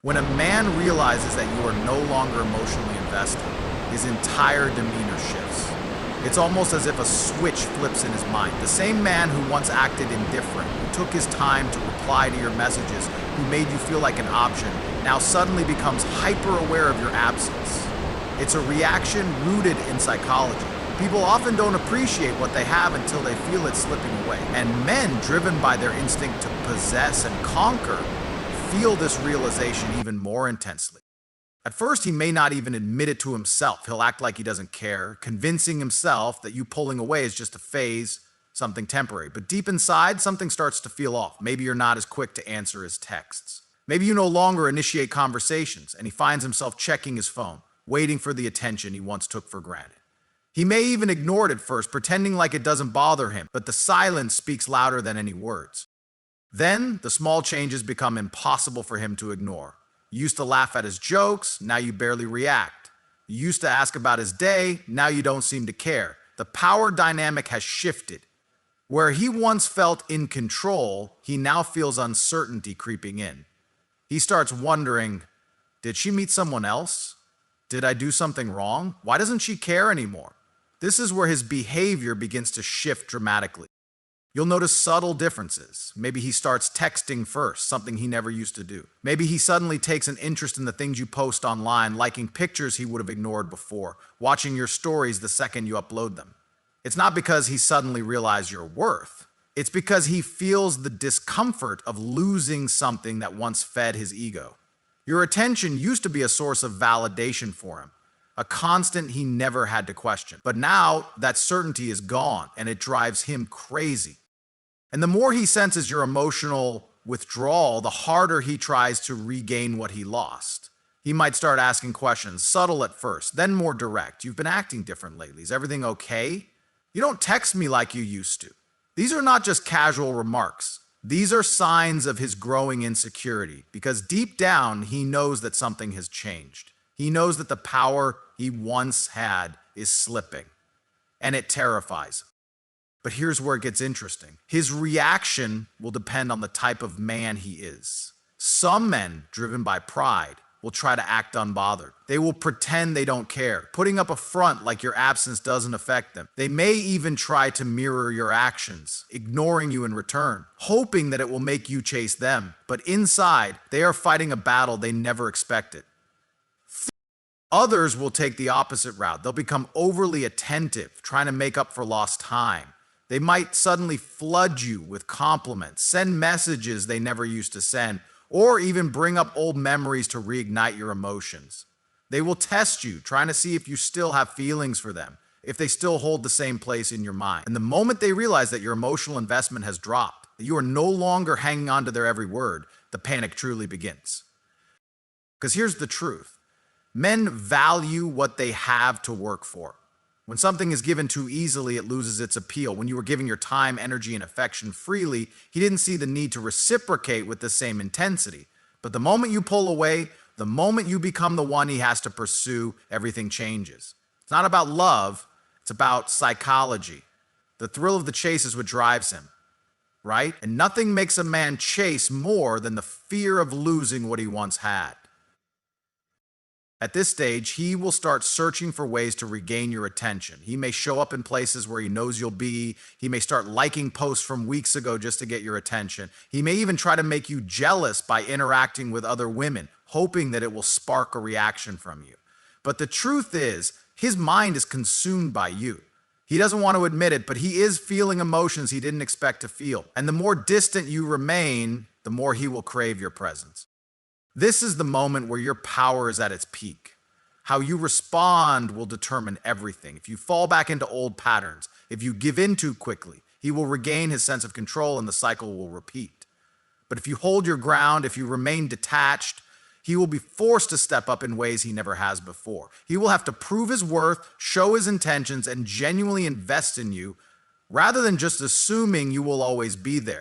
When a man realizes that you are no longer emotionally invested, his entire demeanor shifts. It's almost as if a switch flips in his mind. The same man who once acted indifferent, who took his time to reply to your messages, who made you feel like an option, now suddenly becomes hyper-aware of your absence. It's a reaction rooted in psychology. People often don't appreciate what they have until they feel it slipping away. And men, driven by their instinct to possess and conquer, feel this realization even more intensely. At first, he may not even admit it to himself. He'll act like he doesn't care, convincing himself that you pulling away is just a phase, something temporary. But deep inside, something starts to feel off. Maybe you're not as quick to answer his texts. Maybe you no longer initiate conversations, and he finds himself checking his phone, waiting for the attention he once took for granted. He may even ignore it at first, pretending like it doesn't bother him, but the silence speaks louder than any words. Then, the small changes become impossible for him to ignore. You used to laugh at his jokes, now you barely react. You used to ask about his day, now you don't seem to care. The power dynamic has shifted. Where he once felt in control, he now feels uncertainty creeping in. He starts wondering, did she meet someone else? Did I do something wrong? Why doesn't she care anymore? This is where his behavior begins to shift dramatically. You'll notice subtle differences. Maybe he starts texting first, something he never used to do. Maybe he suddenly takes an interest in the things you post online, liking pictures he would have ignored before, watching your stories the second you upload them. It's not because he suddenly realized your worth. It's because he feels the discomfort of losing something that once fed his ego. Your attention used to be a source of validation for him, a constant he never had to question. But now that certainty is gone, and it drives him crazy. And the more he senses your emotional withdrawal, the harder he tries to regain what he lost. He might start asking questions, subtle at first, then more direct. You've been acting different lately. Is everything okay? You don't text me like you used to. These are not just casual remarks. These are signs of his growing insecurity, because deep down, he knows that something has changed. He knows that the power he once had is slipping, and it terrifies him. But here's where it gets interesting. His reaction will depend on the type of man he is. Some men, driven by pride, will try to act unbothered. They will pretend they don't care, putting up a front like your absence doesn't affect them. They may even try to mirror your actions, ignoring you in return, hoping that it will make you chase them. But inside, they are fighting a battle they never expected. Others will take the opposite route. They'll become overly attentive, trying to make up for lost time. They might suddenly flood you with compliments, send messages they never used to send, or even bring up old memories to reignite your emotions. They will test you, trying to see if you still have feelings for them, if they still hold the same place in your mind. And the moment they realize that your emotional investment has dropped, that you are no longer hanging on to their every word, the panic truly begins. Because here's the truth. Men value what they have to work for. When something is given too easily, it loses its appeal. When you were giving your time, energy, and affection freely, he didn't see the need to reciprocate with the same intensity. But the moment you pull away, the moment you become the one he has to pursue, everything changes. It's not about love, it's about psychology. The thrill of the chase is what drives him, right? And nothing makes a man chase more than the fear of losing what he once had. At this stage, he will start searching for ways to regain your attention. He may show up in places where he knows you'll be. He may start liking posts from weeks ago just to get your attention. He may even try to make you jealous by interacting with other women, hoping that it will spark a reaction from you. But the truth is, his mind is consumed by you. He doesn't want to admit it, but he is feeling emotions he didn't expect to feel. And the more distant you remain, the more he will crave your presence. This is the moment where your power is at its peak. How you respond will determine everything. If you fall back into old patterns, if you give in too quickly, he will regain his sense of control and the cycle will repeat. But if you hold your ground, if you remain detached, he will be forced to step up in ways he never has before. He will have to prove his worth, show his intentions, and genuinely invest in you, rather than just assuming you will always be there.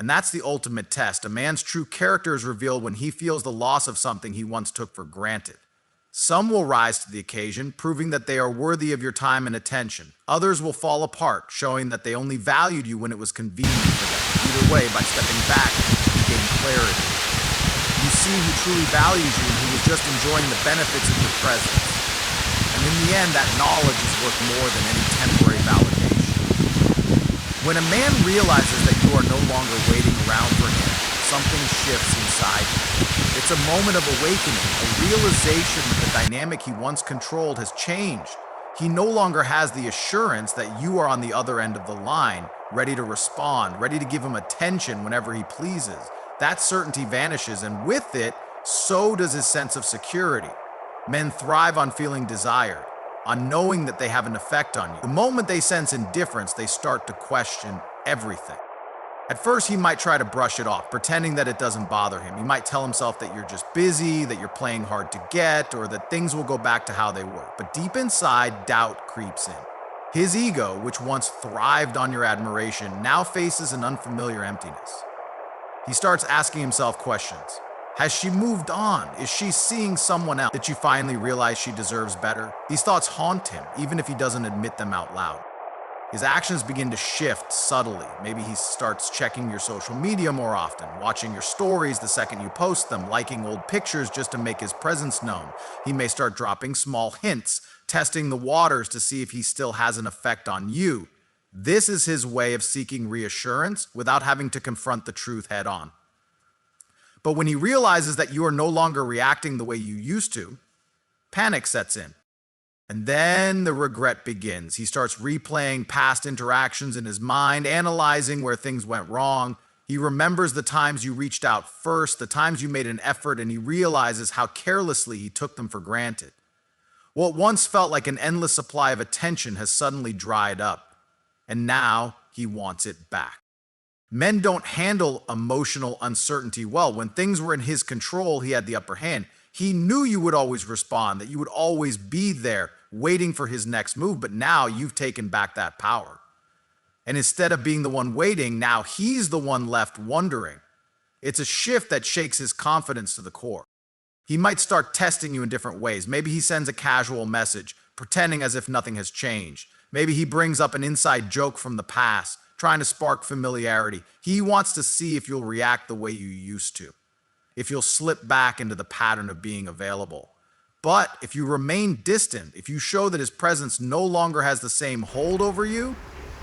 And that's the ultimate test. A man's true character is revealed when he feels the loss of something he once took for granted. Some will rise to the occasion, proving that they are worthy of your time and attention. Others will fall apart, showing that they only valued you when it was convenient for them. Either way, by stepping back, you gain clarity. You see who truly values you and who is just enjoying the benefits of your presence. And in the end, that knowledge is worth more than any temporary validation. When a man realizes that you are no longer waiting around for him, something shifts inside him. It's a moment of awakening, a realization that the dynamic he once controlled has changed. He no longer has the assurance that you are on the other end of the line, ready to respond, ready to give him attention whenever he pleases. That certainty vanishes, and with it, so does his sense of security. Men thrive on feeling desired, on knowing that they have an effect on you. The moment they sense indifference, they start to question everything. At first, he might try to brush it off, pretending that it doesn't bother him. He might tell himself that you're just busy, that you're playing hard to get, or that things will go back to how they were. But deep inside, doubt creeps in. His ego, which once thrived on your admiration, now faces an unfamiliar emptiness. He starts asking himself questions. Has she moved on? Is she seeing someone else? Did you finally realize she deserves better? These thoughts haunt him, even if he doesn't admit them out loud. His actions begin to shift subtly. Maybe he starts checking your social media more often, watching your stories the second you post them, liking old pictures just to make his presence known. He may start dropping small hints, testing the waters to see if he still has an effect on you. This is his way of seeking reassurance without having to confront the truth head on. But when he realizes that you are no longer reacting the way you used to, panic sets in. And then the regret begins. He starts replaying past interactions in his mind, analyzing where things went wrong. He remembers the times you reached out first, the times you made an effort, and he realizes how carelessly he took them for granted. What once felt like an endless supply of attention has suddenly dried up, and now he wants it back. Men don't handle emotional uncertainty well. When things were in his control, he had the upper hand. He knew you would always respond, that you would always be there, waiting for his next move, but now you've taken back that power. And instead of being the one waiting, now he's the one left wondering. It's a shift that shakes his confidence to the core. He might start testing you in different ways. Maybe he sends a casual message, pretending as if nothing has changed. Maybe he brings up an inside joke from the past, trying to spark familiarity. He wants to see if you'll react the way you used to, if you'll slip back into the pattern of being available. But if you remain distant, if you show that his presence no longer has the same hold over you,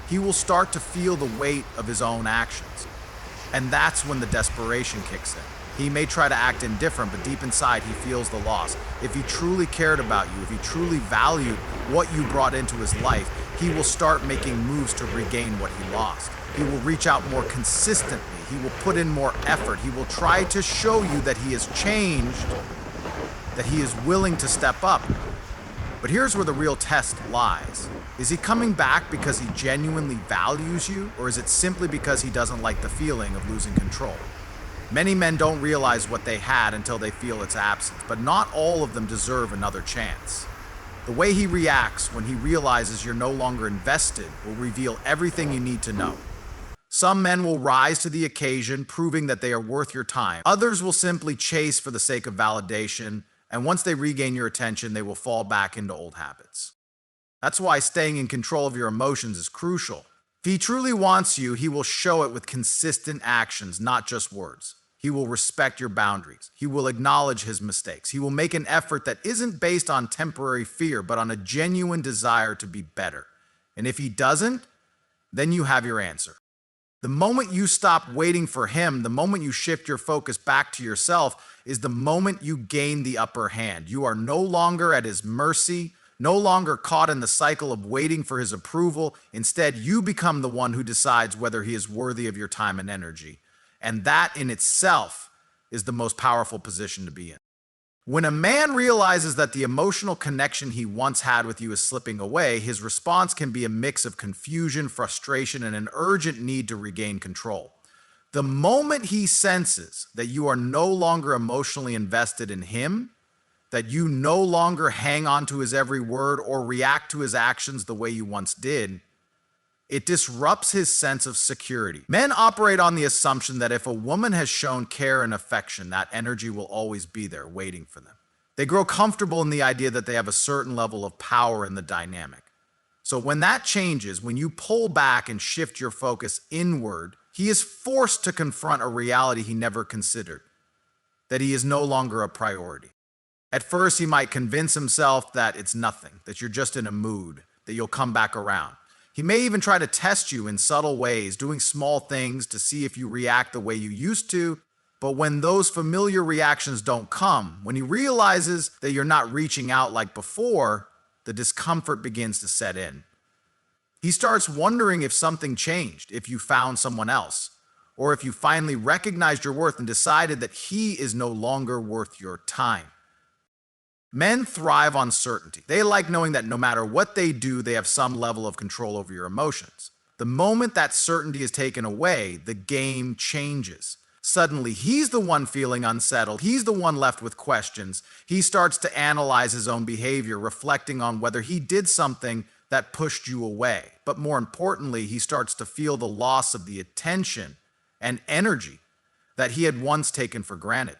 he will start to feel the weight of his own actions. And that's when the desperation kicks in. He may try to act indifferent, but deep inside he feels the loss. If he truly cared about you, if he truly valued what you brought into his life, he will start making moves to regain what he lost. He will reach out more consistently. He will put in more effort. He will try to show you that he has changed, that he is willing to step up. But here's where the real test lies. Is he coming back because he genuinely values you, or is it simply because he doesn't like the feeling of losing control? Many men don't realize what they had until they feel its absence, but not all of them deserve another chance. The way he reacts when he realizes you're no longer invested will reveal everything you need to know. Some men will rise to the occasion, proving that they are worth your time. Others will simply chase for the sake of validation, and once they regain your attention, they will fall back into old habits. That's why staying in control of your emotions is crucial. If he truly wants you, he will show it with consistent actions, not just words. He will respect your boundaries. He will acknowledge his mistakes. He will make an effort that isn't based on temporary fear, but on a genuine desire to be better. And if he doesn't, then you have your answer. The moment you stop waiting for him, the moment you shift your focus back to yourself, is the moment you gain the upper hand. You are no longer at his mercy, no longer caught in the cycle of waiting for his approval. Instead, you become the one who decides whether he is worthy of your time and energy. And that in itself is the most powerful position to be in. When a man realizes that the emotional connection he once had with you is slipping away, his response can be a mix of confusion, frustration, and an urgent need to regain control. The moment he senses that you are no longer emotionally invested in him, that you no longer hang on to his every word or react to his actions the way you once did, it disrupts his sense of security. Men operate on the assumption that if a woman has shown care and affection, that energy will always be there waiting for them. They grow comfortable in the idea that they have a certain level of power in the dynamic. So when that changes, when you pull back and shift your focus inward, he is forced to confront a reality he never considered. that he is no longer a priority. At first, he might convince himself that it's nothing, that you're just in a mood, that you'll come back around. He may even try to test you in subtle ways, doing small things to see if you react the way you used to. But when those familiar reactions don't come, when he realizes that you're not reaching out like before, the discomfort begins to set in. He starts wondering if something changed, if you found someone else, or if you finally recognized your worth and decided that he is no longer worth your time. Men thrive on certainty. They like knowing that no matter what they do, they have some level of control over your emotions. The moment that certainty is taken away, the game changes. Suddenly, he's the one feeling unsettled. He's the one left with questions. He starts to analyze his own behavior, reflecting on whether he did something that pushed you away. But more importantly, he starts to feel the loss of the attention and energy that he had once taken for granted.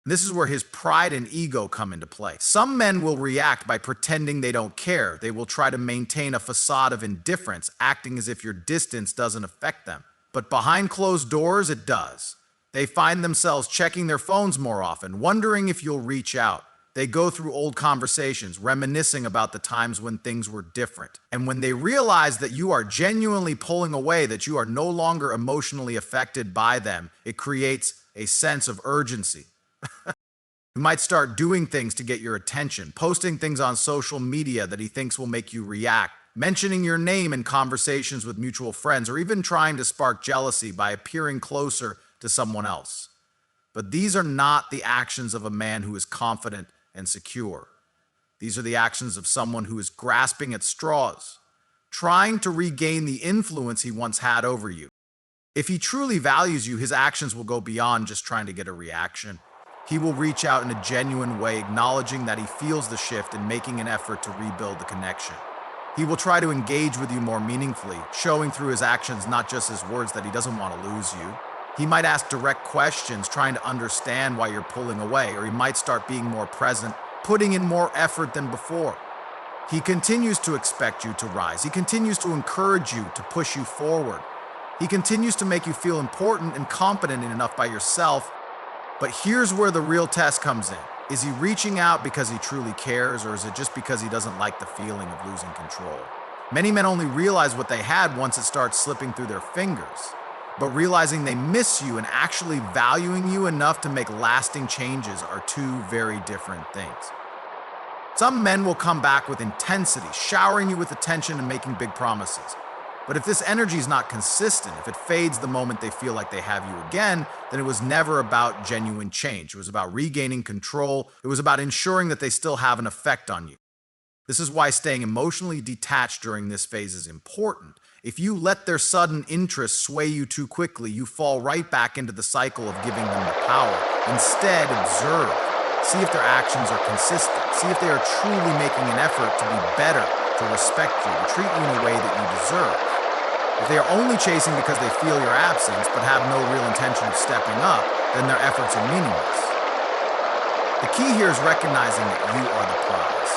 This is where his pride and ego come into play. Some men will react by pretending they don't care. They will try to maintain a facade of indifference, acting as if your distance doesn't affect them. But behind closed doors, it does. They find themselves checking their phones more often, wondering if you'll reach out. They go through old conversations, reminiscing about the times when things were different. And when they realize that you are genuinely pulling away, that you are no longer emotionally affected by them, it creates a sense of urgency. You might start doing things to get your attention, posting things on social media that he thinks will make you react, mentioning your name in conversations with mutual friends, or even trying to spark jealousy by appearing closer to someone else. But these are not the actions of a man who is confident and secure. These are the actions of someone who is grasping at straws, trying to regain the influence he once had over you. If he truly values you, his actions will go beyond just trying to get a reaction. He will reach out in a genuine way, acknowledging that he feels the shift and making an effort to rebuild the connection. He will try to engage with you more meaningfully, showing through his actions, not just his words, that he doesn't want to lose you. He might ask direct questions, trying to understand why you're pulling away, or he might start being more present, putting in more effort than before. He continues to expect you to rise. He continues to encourage you, to push you forward. He continues to make you feel important and confident enough by yourself. But here's where the real test comes in. Is he reaching out because he truly cares, or is it just because he doesn't like the feeling of losing control? Many men only realize what they had once it starts slipping through their fingers. But realizing they miss you and actually valuing you enough to make lasting changes are two very different things. Some men will come back with intensity, showering you with attention and making big promises. But if this energy is not consistent, if it fades the moment they feel like they have you again, then it was never about genuine change. It was about regaining control. It was about ensuring that they still have an effect on you. This is why staying emotionally detached during this phase is important. If you let their sudden interest sway you too quickly, you fall right back into the cycle of giving them the power. Instead, observe. See if their actions are consistent. See if they are truly making an effort to be better, to respect you, to treat you in a way that you deserve. If they are only chasing because they feel your absence but have no real intention of stepping up, then their efforts are meaningless. The key here is recognizing that you are the prize.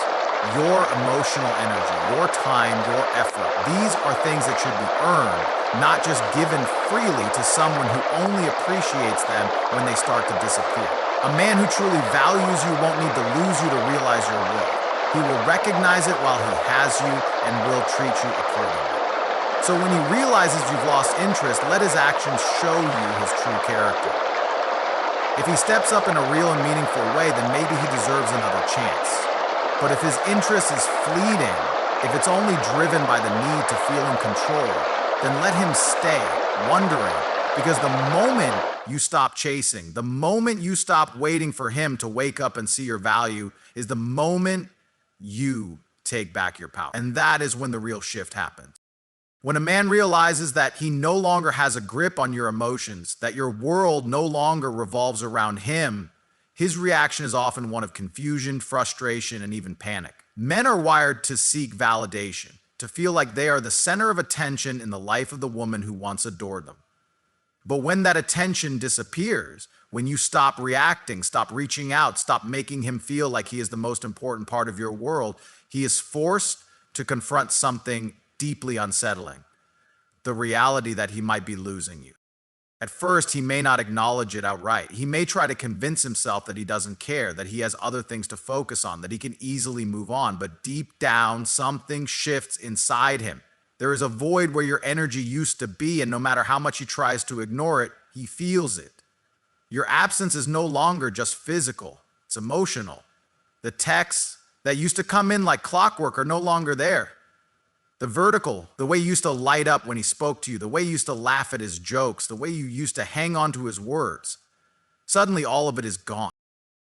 Your emotional energy, your time, your effort, these are things that should be earned, not just given freely to someone who only appreciates them when they start to disappear. A man who truly values you won't need to lose you to realize your worth. He will recognize it while he has you and will treat you accordingly. So when he realizes you've lost interest, let his actions show you his true character. If he steps up in a real and meaningful way, then maybe he deserves another chance. But if his interest is fleeting, if it's only driven by the need to feel in control, then let him stay, wondering, because the moment you stop chasing, the moment you stop waiting for him to wake up and see your value, is the moment you take back your power. And that is when the real shift happens. When a man realizes that he no longer has a grip on your emotions, that your world no longer revolves around him, his reaction is often one of confusion, frustration, and even panic. Men are wired to seek validation, to feel like they are the center of attention in the life of the woman who once adored them. But when that attention disappears, when you stop reacting, stop reaching out, stop making him feel like he is the most important part of your world, he is forced to confront something deeply unsettling, the reality that he might be losing you. At first, he may not acknowledge it outright. He may try to convince himself that he doesn't care, that he has other things to focus on, that he can easily move on. But deep down, something shifts inside him. There is a void where your energy used to be, and no matter how much he tries to ignore it, he feels it. Your absence is no longer just physical, it's emotional. The texts that used to come in like clockwork are no longer there. The vertical, the way you used to light up when he spoke to you, the way you used to laugh at his jokes, the way you used to hang on to his words. Suddenly, all of it is gone.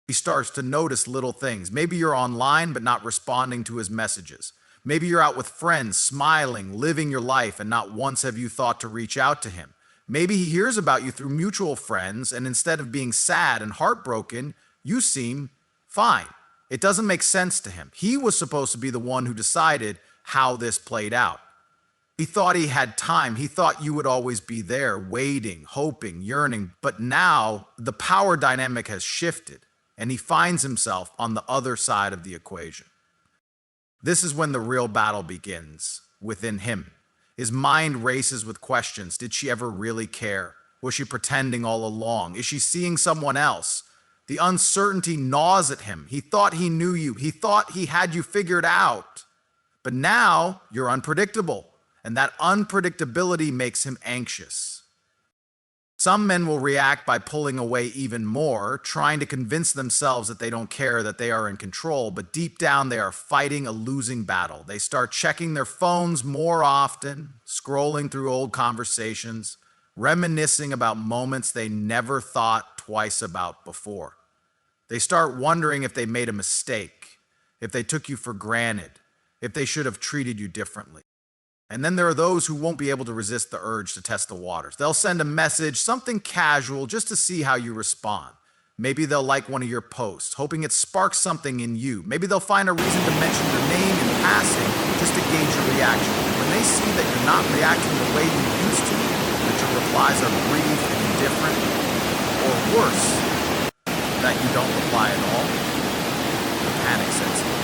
He starts to notice little things. Maybe you're online, but not responding to his messages. Maybe you're out with friends, smiling, living your life, and not once have you thought to reach out to him. Maybe he hears about you through mutual friends, and instead of being sad and heartbroken, you seem fine. It doesn't make sense to him. He was supposed to be the one who decided how this played out. He thought he had time. He thought you would always be there, waiting, hoping, yearning. But now the power dynamic has shifted, and he finds himself on the other side of the equation. This is when the real battle begins within him. His mind races with questions. Did she ever really care? Was she pretending all along? Is she seeing someone else? The uncertainty gnaws at him. He thought he knew you. He thought he had you figured out. But now you're unpredictable, and that unpredictability makes him anxious. Some men will react by pulling away even more, trying to convince themselves that they don't care, that they are in control, but deep down they are fighting a losing battle. They start checking their phones more often, scrolling through old conversations, reminiscing about moments they never thought twice about before. They start wondering if they made a mistake, if they took you for granted, if they should have treated you differently. And then there are those who won't be able to resist the urge to test the waters. They'll send a message, something casual, just to see how you respond. Maybe they'll like one of your posts, hoping it sparks something in you. Maybe they'll find a reason to mention your name in passing just to gauge your reaction. When they see that you're not reacting the way you used to, that your replies are brief and indifferent, or worse, that you don't reply at all, the panic sets in.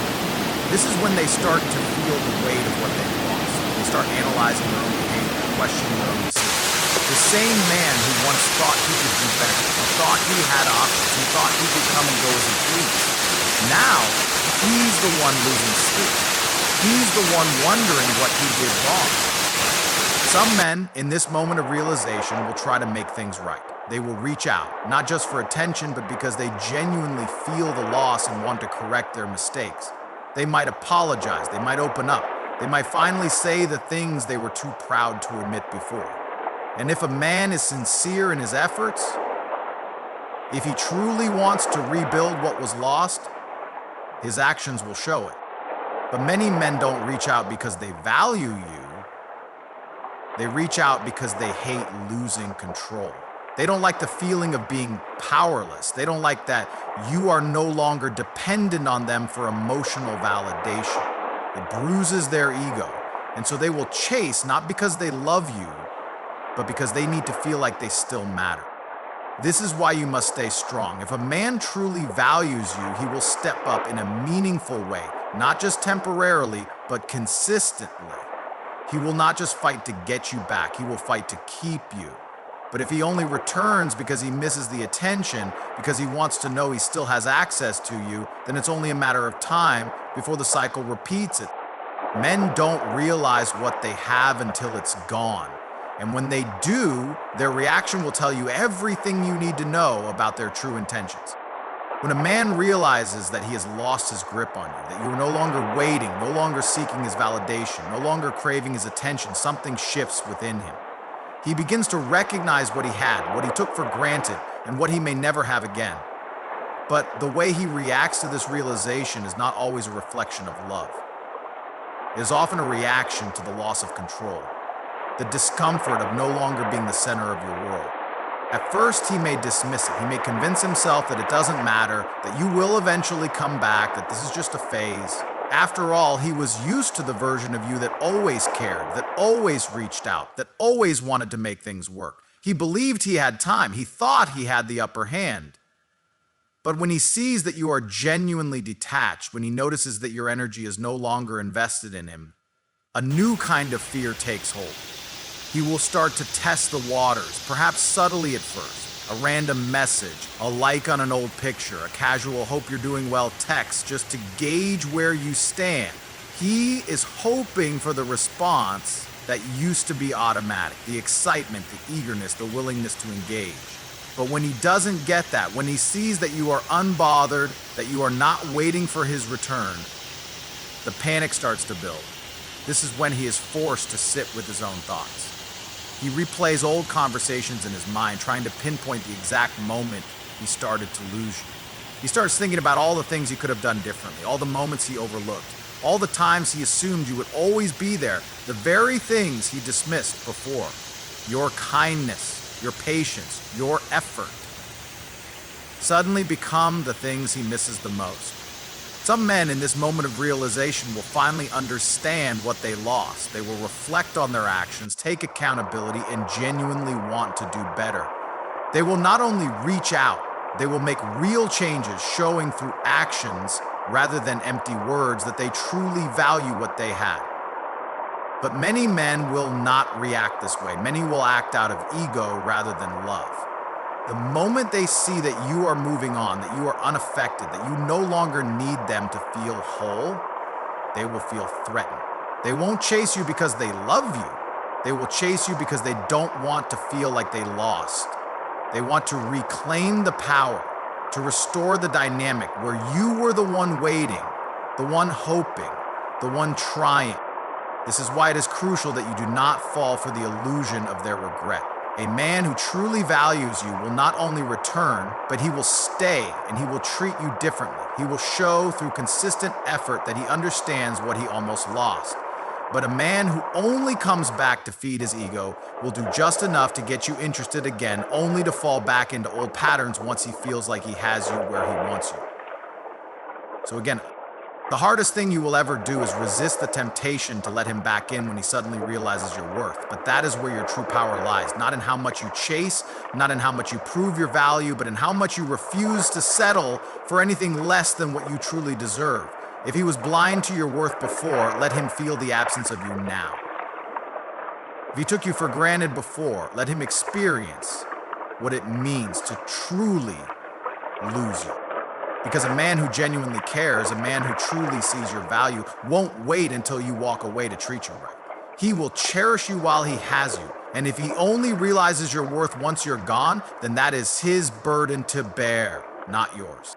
This is when they start to feel the weight of what they've lost. They start analyzing their own behavior, questioning their own decisions. The same man who once thought he could do better, who thought he had options, who thought he could come and go as he pleased. Now, he's the one losing sleep. He's the one wondering what he did wrong. Some men, in this moment of realization, will try to make things right. They will reach out, not just for attention, but because they genuinely feel the loss and want to correct their mistakes. They might apologize, they might open up, they might finally say the things they were too proud to admit before. And if a man is sincere in his efforts, if he truly wants to rebuild what was lost, his actions will show it. But many men don't reach out because they value you. They reach out because they hate losing control. They don't like the feeling of being powerless. They don't like that you are no longer dependent on them for emotional validation. It bruises their ego. And so they will chase, not because they love you, but because they need to feel like they still matter. This is why you must stay strong. If a man truly values you, he will step up in a meaningful way, not just temporarily, but consistently. He will not just fight to get you back, he will fight to keep you. But if he only returns because he misses the attention, because he wants to know he still has access to you, then it's only a matter of time before the cycle repeats it. Men don't realize what they have until it's gone. And when they do, their reaction will tell you everything you need to know about their true intentions. When a man realizes that he has lost his grip on you, that you're no longer waiting, no longer seeking his validation, no longer craving his attention, something shifts within him. He begins to recognize what he had, what he took for granted, and what he may never have again. But the way he reacts to this realization is not always a reflection of love. It is often a reaction to the loss of control, the discomfort of no longer being the center of your world. At first, he may dismiss it. He may convince himself that it doesn't matter, that you will eventually come back, that this is just a phase. After all, he was used to the version of you that always cared, that always reached out, that always wanted to make things work. He believed he had time. He thought he had the upper hand. But when he sees that you are genuinely detached, when he notices that your energy is no longer invested in him, a new kind of fear takes hold. He will start to test the waters, perhaps subtly at first. A random message, a like on an old picture, a casual hope you're doing well text just to gauge where you stand. He is hoping for the response that used to be automatic, the excitement, the eagerness, the willingness to engage. But when he doesn't get that, when he sees that you are unbothered, that you are not waiting for his return, the panic starts to build. This is when he is forced to sit with his own thoughts. He replays old conversations in his mind, trying to pinpoint the exact moment he started to lose you. He starts thinking about all the things he could have done differently, all the moments he overlooked, all the times he assumed you would always be there, the very things he dismissed before. Your kindness, your patience, your effort suddenly become the things he misses the most. Some men in this moment of realization will finally understand what they lost. They will reflect on their actions, take accountability, and genuinely want to do better. They will not only reach out, they will make real changes, showing through actions rather than empty words that they truly value what they had. But many men will not react this way. Many will act out of ego rather than love. The moment they see that you are moving on, that you are unaffected, that you no longer need them to feel whole, they will feel threatened. They won't chase you because they love you. They will chase you because they don't want to feel like they lost. They want to reclaim the power, to restore the dynamic where you were the one waiting, the one hoping, the one trying. This is why it is crucial that you do not fall for the illusion of their regret. A man who truly values you will not only return, but he will stay and he will treat you differently. He will show through consistent effort that he understands what he almost lost. But a man who only comes back to feed his ego will do just enough to get you interested again, only to fall back into old patterns once he feels like he has you where he wants you. So again, the hardest thing you will ever do is resist the temptation to let him back in when he suddenly realizes your worth. But that is where your true power lies, not in how much you chase, not in how much you prove your value, but in how much you refuse to settle for anything less than what you truly deserve. If he was blind to your worth before, let him feel the absence of you now. If he took you for granted before, let him experience what it means to truly lose you. Because a man who genuinely cares, a man who truly sees your value, won't wait until you walk away to treat you right. He will cherish you while he has you. And if he only realizes your worth once you're gone, then that is his burden to bear, not yours.